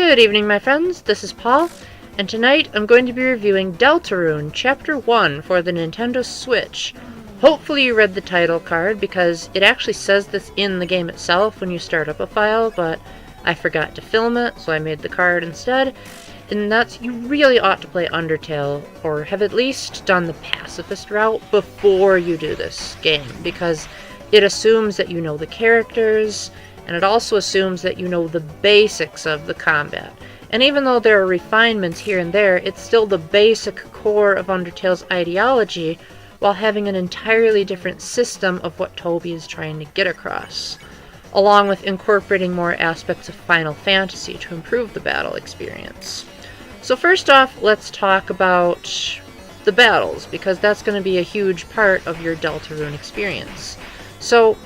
Good evening, my friends. This is Paul, and tonight I'm going to be reviewing Deltarune Chapter 1 for the Nintendo Switch. Hopefully you read the title card, because it actually says this in the game itself when you start up a file, but I forgot to film it, so I made the card instead. And that's, you really ought to play Undertale, or have at least done the pacifist route before you do this game, because it assumes that you know the characters, and it also assumes that you know the basics of the combat. And even though there are refinements here and there, it's still the basic core of Undertale's ideology, while having an entirely different system of what Toby is trying to get across, along with incorporating more aspects of Final Fantasy to improve the battle experience. So first off, let's talk about the battles, because that's going to be a huge part of your Deltarune experience. So,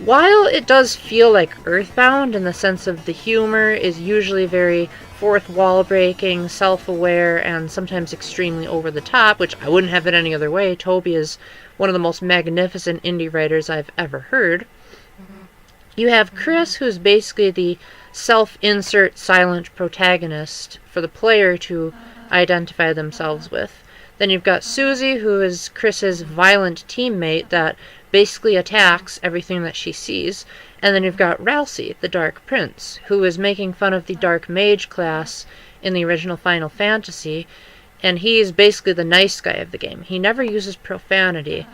while it does feel like Earthbound in the sense of the humor is usually very fourth wall breaking, self-aware, and sometimes extremely over the top, which I wouldn't have it any other way. Toby is one of the most magnificent indie writers I've ever heard. You have Chris, who's basically the self-insert silent protagonist for the player to identify themselves with. Then you've got Susie, who is Chris's violent teammate that basically attacks everything that she sees. And then you've got Ralsei, the Dark Prince, who is making fun of the Dark Mage class in the original Final Fantasy, and he's basically the nice guy of the game. He never uses profanity,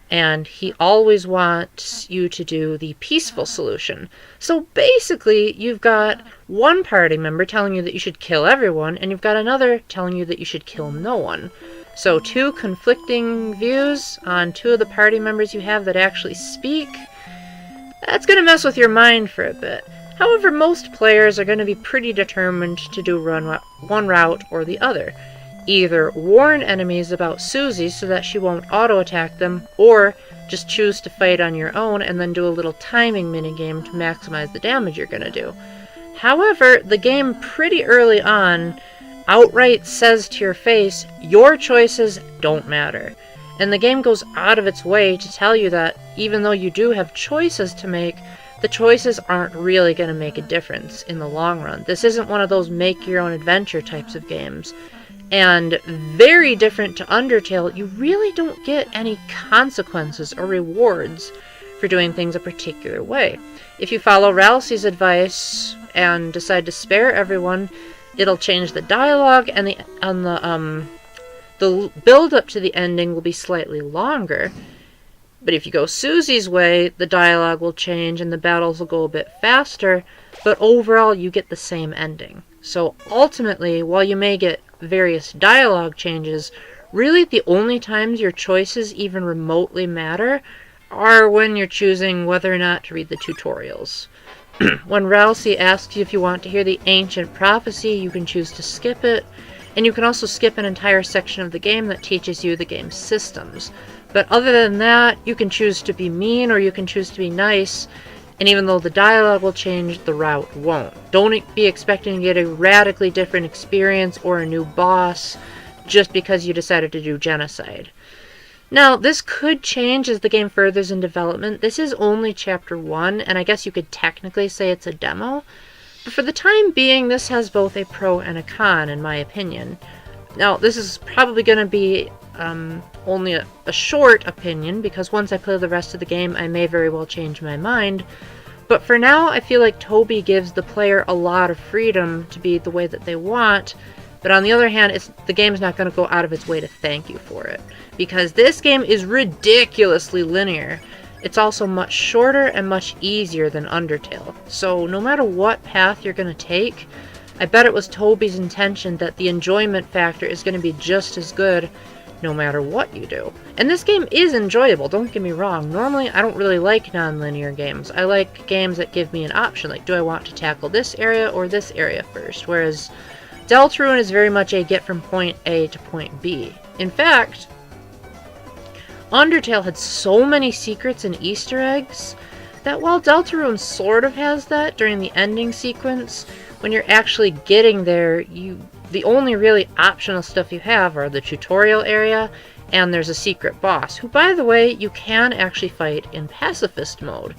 and he always wants you to do the peaceful solution. So basically, you've got one party member telling you that you should kill everyone, and you've got another telling you that you should kill no one. So two conflicting views on two of the party members you have that actually speak. That's going to mess with your mind for a bit. However, most players are going to be pretty determined to do one route or the other. Either warn enemies about Susie so that she won't auto-attack them, or just choose to fight on your own and then do a little timing minigame to maximize the damage you're going to do. However, the game pretty early on outright says to your face, your choices don't matter. And the game goes out of its way to tell you that even though you do have choices to make, the choices aren't really going to make a difference in the long run. This isn't one of those make-your-own-adventure types of games. And very different to Undertale, you really don't get any consequences or rewards for doing things a particular way. If you follow Ralsei's advice and decide to spare everyone, it'll change the dialogue, and the build-up to the ending will be slightly longer. But if you go Susie's way, the dialogue will change and the battles will go a bit faster, but overall you get the same ending. So ultimately, while you may get various dialogue changes, really the only times your choices even remotely matter are when you're choosing whether or not to read the tutorials. When Ralsei asks you if you want to hear the ancient prophecy, you can choose to skip it, and you can also skip an entire section of the game that teaches you the game's systems. But other than that, you can choose to be mean or you can choose to be nice, and even though the dialogue will change, the route won't. Don't be expecting to get a radically different experience or a new boss just because you decided to do genocide. Now, this could change as the game furthers in development. This is only Chapter 1, and I guess you could technically say it's a demo. But for the time being, this has both a pro and a con, in my opinion. Now, this is probably going to be only a short opinion, because once I play the rest of the game, I may very well change my mind. But for now, I feel like Toby gives the player a lot of freedom to be the way that they want. But on the other hand, the game's not going to go out of its way to thank you for it, because this game is ridiculously linear. It's also much shorter and much easier than Undertale. So no matter what path you're going to take, I bet it was Toby's intention that the enjoyment factor is going to be just as good no matter what you do. And this game is enjoyable, don't get me wrong. Normally, I don't really like non-linear games. I like games that give me an option, like, do I want to tackle this area or this area first? Whereas Deltarune is very much a get from point A to point B. In fact, Undertale had so many secrets and Easter eggs that while Deltarune sort of has that during the ending sequence, when you're actually getting there, the only really optional stuff you have are the tutorial area, and there's a secret boss, who, by the way, you can actually fight in pacifist mode.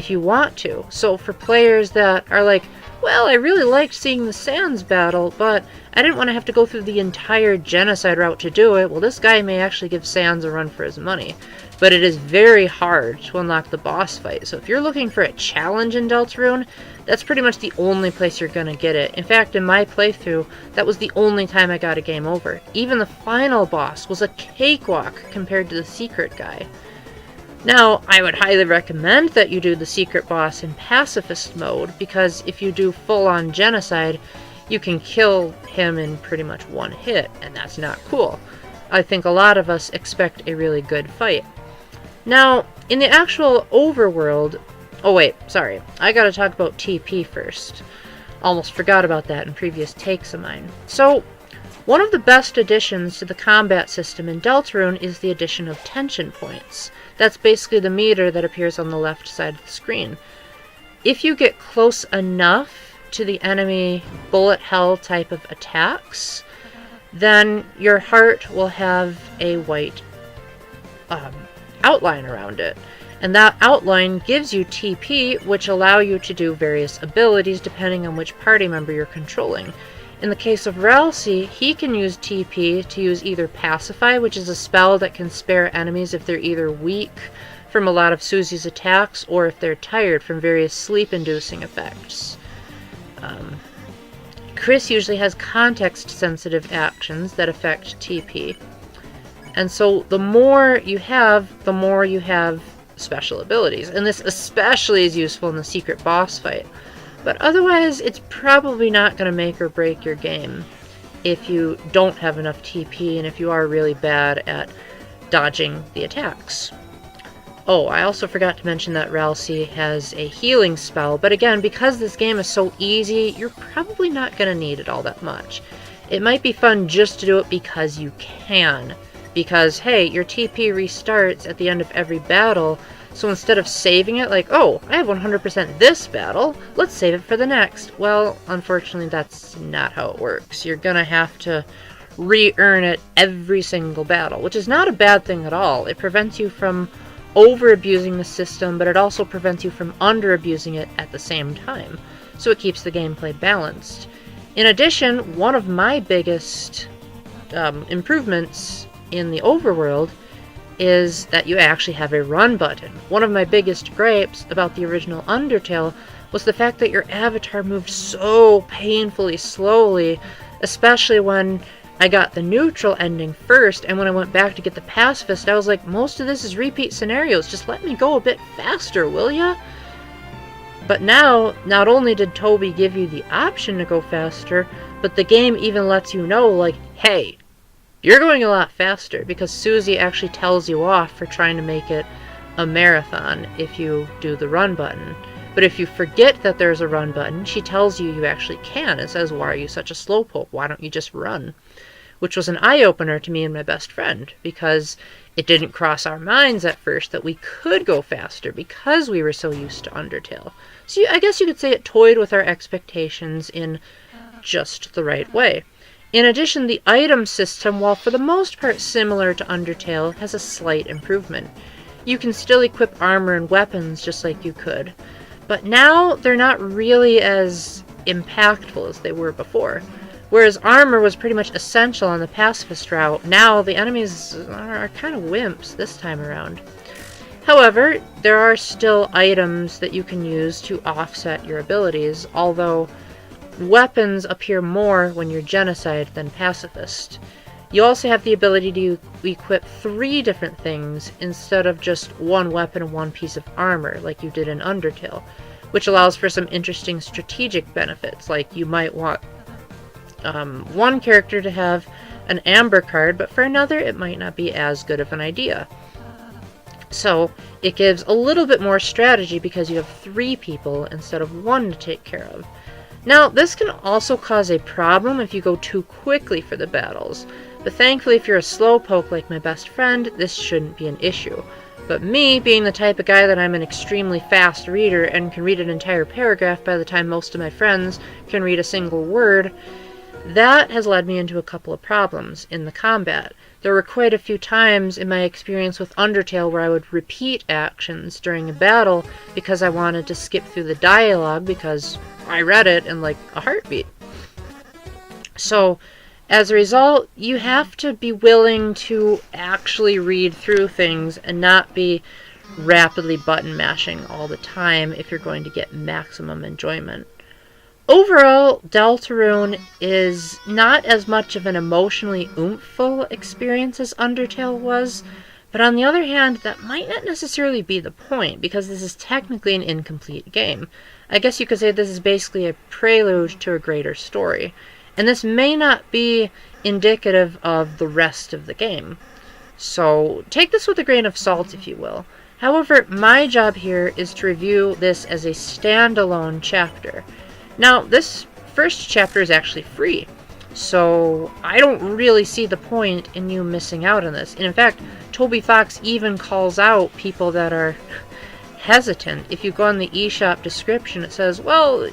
if you want to. So for players that are like, well, I really liked seeing the Sans battle, but I didn't want to have to go through the entire genocide route to do it, well, this guy may actually give Sans a run for his money. But it is very hard to unlock the boss fight, so if you're looking for a challenge in Deltarune, that's pretty much the only place you're going to get it. In fact, in my playthrough, that was the only time I got a game over. Even the final boss was a cakewalk compared to the secret guy. Now, I would highly recommend that you do the secret boss in pacifist mode, because if you do full-on genocide, you can kill him in pretty much one hit, and that's not cool. I think a lot of us expect a really good fight. Now, in the actual overworld... Oh wait, sorry. I gotta talk about TP first. Almost forgot about that in previous takes of mine. So, one of the best additions to the combat system in Deltarune is the addition of tension points. That's basically the meter that appears on the left side of the screen. If you get close enough to the enemy bullet hell type of attacks, then your heart will have a white outline around it. And that outline gives you TP, which allow you to do various abilities depending on which party member you're controlling. In the case of Ralsei, he can use TP to use either Pacify, which is a spell that can spare enemies if they're either weak from a lot of Susie's attacks, or if they're tired from various sleep-inducing effects. Chris usually has context-sensitive actions that affect TP. And so the more you have special abilities. And this especially is useful in the secret boss fight. But otherwise, it's probably not going to make or break your game if you don't have enough TP and if you are really bad at dodging the attacks. Oh, I also forgot to mention that Ralsei has a healing spell, but again, because this game is so easy, you're probably not going to need it all that much. It might be fun just to do it because you can. Because, hey, your TP restarts at the end of every battle, so instead of saving it like, oh, I have 100% this battle, let's save it for the next. Well, unfortunately, that's not how it works. You're gonna have to re-earn it every single battle, which is not a bad thing at all. It prevents you from over-abusing the system, but it also prevents you from under-abusing it at the same time. So it keeps the gameplay balanced. In addition, one of my biggest improvements in the overworld is that you actually have a run button. One of my biggest gripes about the original Undertale was the fact that your avatar moved so painfully slowly, especially when I got the neutral ending first, and when I went back to get the pacifist, I was like, most of this is repeat scenarios, just let me go a bit faster, will ya? But now, not only did Toby give you the option to go faster, but the game even lets you know, like, hey, you're going a lot faster, because Susie actually tells you off for trying to make it a marathon if you do the run button. But if you forget that there's a run button, she tells you you actually can and says, why are you such a slowpoke? Why don't you just run? Which was an eye-opener to me and my best friend, because it didn't cross our minds at first that we could go faster because we were so used to Undertale. So I guess you could say it toyed with our expectations in just the right way. In addition, the item system, while for the most part similar to Undertale, has a slight improvement. You can still equip armor and weapons just like you could, but now they're not really as impactful as they were before. Whereas armor was pretty much essential on the pacifist route, now the enemies are kind of wimps this time around. However, there are still items that you can use to offset your abilities, although weapons appear more when you're genocide than pacifist. You also have the ability to equip 3 different things instead of just one weapon and one piece of armor like you did in Undertale, which allows for some interesting strategic benefits, like you might want one character to have an amber card, but for another it might not be as good of an idea. So it gives a little bit more strategy because you have 3 people instead of 1 to take care of. Now, this can also cause a problem if you go too quickly for the battles, but thankfully if you're a slowpoke like my best friend, this shouldn't be an issue. But me, being the type of guy that I'm an extremely fast reader and can read an entire paragraph by the time most of my friends can read a single word, that has led me into a couple of problems in the combat. There were quite a few times in my experience with Undertale where I would repeat actions during a battle because I wanted to skip through the dialogue because I read it in like a heartbeat. So, as a result, you have to be willing to actually read through things and not be rapidly button mashing all the time if you're going to get maximum enjoyment. Overall, Deltarune is not as much of an emotionally oomph-ful experience as Undertale was, but on the other hand, that might not necessarily be the point, because this is technically an incomplete game. I guess you could say this is basically a prelude to a greater story, and this may not be indicative of the rest of the game. So take this with a grain of salt, if you will. However, my job here is to review this as a standalone chapter. Now, this first chapter is actually free, so I don't really see the point in you missing out on this. And in fact, Toby Fox even calls out people that are hesitant. If you go on the eShop description, it says, well,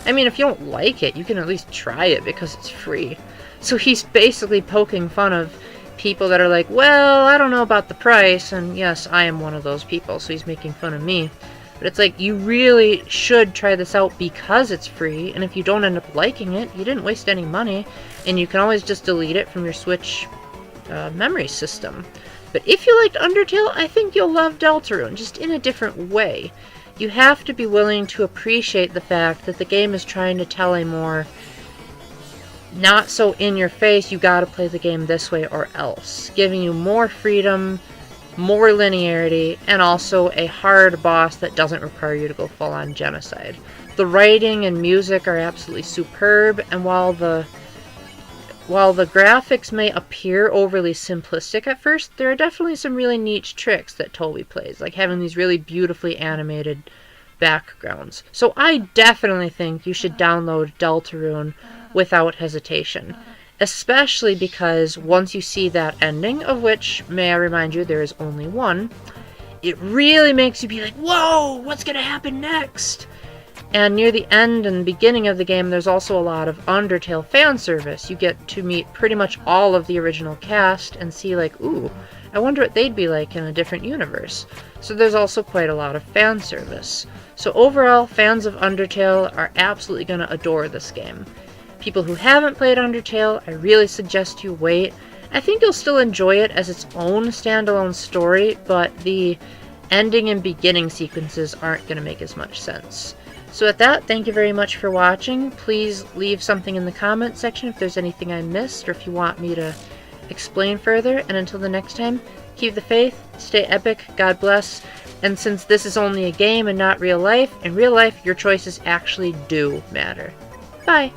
I mean, if you don't like it, you can at least try it because it's free. So he's basically poking fun of people that are like, well, I don't know about the price, and yes, I am one of those people, so he's making fun of me. But it's like, you really should try this out because it's free, and if you don't end up liking it, you didn't waste any money, and you can always just delete it from your Switch memory system. But if you liked Undertale, I think you'll love Deltarune, just in a different way. You have to be willing to appreciate the fact that the game is trying to tell a more not so in-your-face, you gotta play the game this way or else, giving you more freedom, more linearity, and also a hard boss that doesn't require you to go full-on genocide. The writing and music are absolutely superb, and while the graphics may appear overly simplistic at first, there are definitely some really neat tricks that Toby plays, like having these really beautifully animated backgrounds. So I definitely think you should download Deltarune without hesitation. Especially because once you see that ending, of which, may I remind you, there is only one, it really makes you be like, whoa, what's gonna happen next? And near the end and beginning of the game, there's also a lot of Undertale fan service. You get to meet pretty much all of the original cast and see like, ooh, I wonder what they'd be like in a different universe. So there's also quite a lot of fan service. So overall, fans of Undertale are absolutely gonna adore this game. People who haven't played Undertale, I really suggest you wait. I think you'll still enjoy it as its own standalone story, but the ending and beginning sequences aren't going to make as much sense. So with that, thank you very much for watching. Please leave something in the comments section if there's anything I missed or if you want me to explain further. And until the next time, keep the faith, stay epic, God bless. And since this is only a game and not real life, in real life, your choices actually do matter. Bye!